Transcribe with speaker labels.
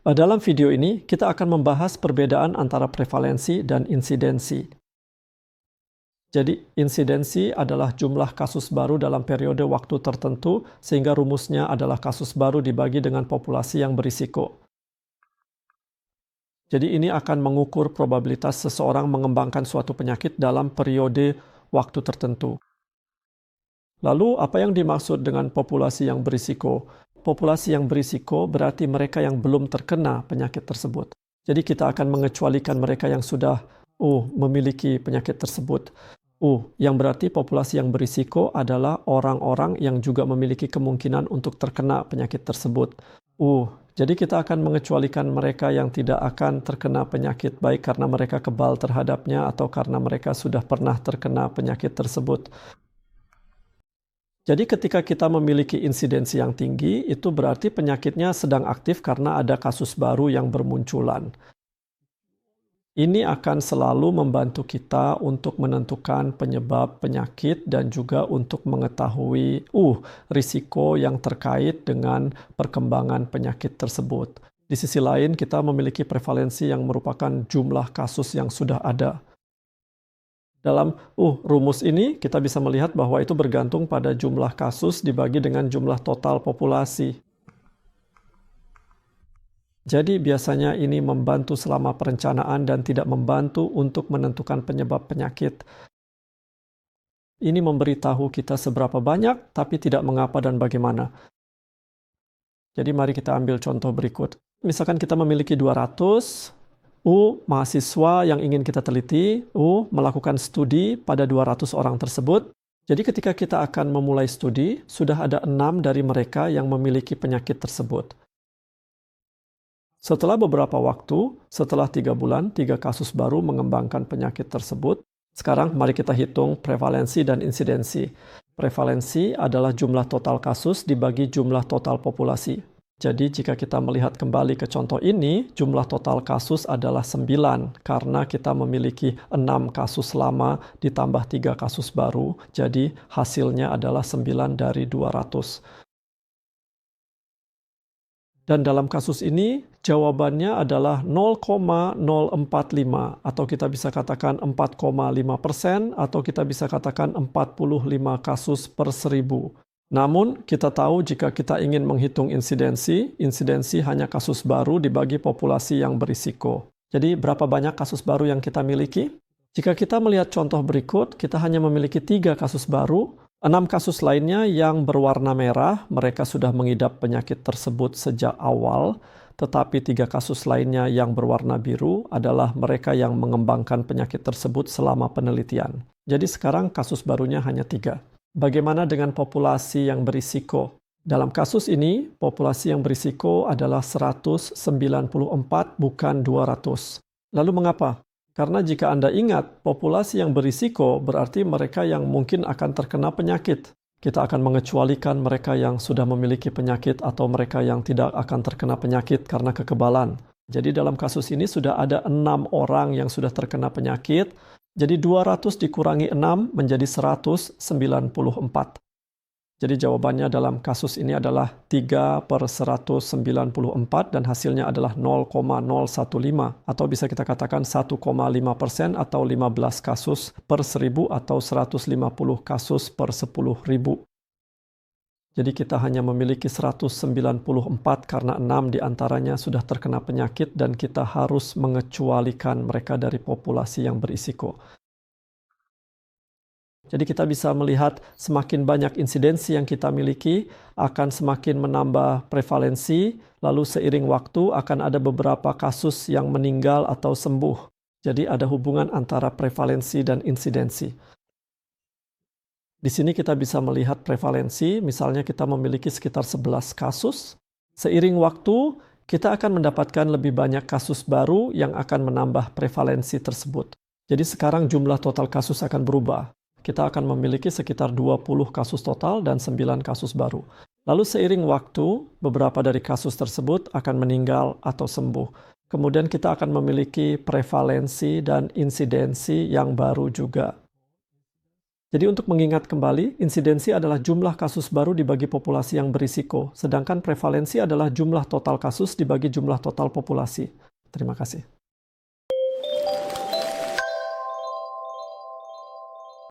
Speaker 1: Dalam video ini, kita akan membahas perbedaan antara prevalensi dan insidensi. Jadi, insidensi adalah jumlah kasus baru dalam periode waktu tertentu, sehingga rumusnya adalah kasus baru dibagi dengan populasi yang berisiko. Jadi, ini akan mengukur probabilitas seseorang mengembangkan suatu penyakit dalam periode waktu tertentu. Lalu, apa yang dimaksud dengan populasi yang berisiko? Populasi yang berisiko berarti mereka yang belum terkena penyakit tersebut. Jadi, kita akan mengecualikan mereka yang sudah memiliki penyakit tersebut. Yang berarti populasi yang berisiko adalah orang-orang yang juga memiliki kemungkinan untuk terkena penyakit tersebut. Jadi kita akan mengecualikan mereka yang tidak akan terkena penyakit, baik karena mereka kebal terhadapnya atau karena mereka sudah pernah terkena penyakit tersebut. Jadi ketika kita memiliki insidensi yang tinggi, itu berarti penyakitnya sedang aktif karena ada kasus baru yang bermunculan. Ini akan selalu membantu kita untuk menentukan penyebab penyakit dan juga untuk mengetahui risiko yang terkait dengan perkembangan penyakit tersebut. Di sisi lain, kita memiliki prevalensi yang merupakan jumlah kasus yang sudah ada. Dalam rumus ini, kita bisa melihat bahwa itu bergantung pada jumlah kasus dibagi dengan jumlah total populasi. Jadi biasanya ini membantu selama perencanaan dan tidak membantu untuk menentukan penyebab penyakit. Ini memberitahu kita seberapa banyak, tapi tidak mengapa dan bagaimana. Jadi mari kita ambil contoh berikut. Misalkan kita memiliki 200 mahasiswa yang ingin kita teliti, melakukan studi pada 200 orang tersebut. Jadi ketika kita akan memulai studi, sudah ada 6 dari mereka yang memiliki penyakit tersebut. Setelah beberapa waktu, setelah 3 bulan, 3 kasus baru mengembangkan penyakit tersebut. Sekarang mari kita hitung prevalensi dan insidensi. Prevalensi adalah jumlah total kasus dibagi jumlah total populasi. Jadi jika kita melihat kembali ke contoh ini, jumlah total kasus adalah 9 karena kita memiliki 6 kasus lama ditambah 3 kasus baru. Jadi hasilnya adalah 9 dari 200. Dan dalam kasus ini, jawabannya adalah 0,045 atau kita bisa katakan 4,5% atau kita bisa katakan 45 kasus per 1000. Namun, kita tahu jika kita ingin menghitung insidensi hanya kasus baru dibagi populasi yang berisiko. Jadi, berapa banyak kasus baru yang kita miliki? Jika kita melihat contoh berikut, kita hanya memiliki 3 kasus baru. 6 kasus lainnya yang berwarna merah, mereka sudah mengidap penyakit tersebut sejak awal, tetapi 3 kasus lainnya yang berwarna biru adalah mereka yang mengembangkan penyakit tersebut selama penelitian. Jadi sekarang kasus barunya hanya 3. Bagaimana dengan populasi yang berisiko? Dalam kasus ini, populasi yang berisiko adalah 194 bukan 200. Lalu mengapa? Karena jika Anda ingat, populasi yang berisiko berarti mereka yang mungkin akan terkena penyakit. Kita akan mengecualikan mereka yang sudah memiliki penyakit atau mereka yang tidak akan terkena penyakit karena kekebalan. Jadi dalam kasus ini sudah ada 6 orang yang sudah terkena penyakit. Jadi 200 dikurangi 6 menjadi 194. Jadi jawabannya dalam kasus ini adalah 3/194 dan hasilnya adalah 0,015 atau bisa kita katakan 1,5% atau 15 kasus per 1000 atau 150 kasus per 10.000. Jadi kita hanya memiliki 194 karena 6 diantaranya sudah terkena penyakit dan kita harus mengecualikan mereka dari populasi yang berisiko. Jadi kita bisa melihat semakin banyak insidensi yang kita miliki akan semakin menambah prevalensi, lalu seiring waktu akan ada beberapa kasus yang meninggal atau sembuh. Jadi ada hubungan antara prevalensi dan insidensi. Di sini kita bisa melihat prevalensi, misalnya kita memiliki sekitar 11 kasus. Seiring waktu, kita akan mendapatkan lebih banyak kasus baru yang akan menambah prevalensi tersebut. Jadi sekarang jumlah total kasus akan berubah. Kita akan memiliki sekitar 20 kasus total dan 9 kasus baru. Lalu seiring waktu, beberapa dari kasus tersebut akan meninggal atau sembuh. Kemudian kita akan memiliki prevalensi dan insidensi yang baru juga. Jadi untuk mengingat kembali, insidensi adalah jumlah kasus baru dibagi populasi yang berisiko, sedangkan prevalensi adalah jumlah total kasus dibagi jumlah total populasi. Terima kasih.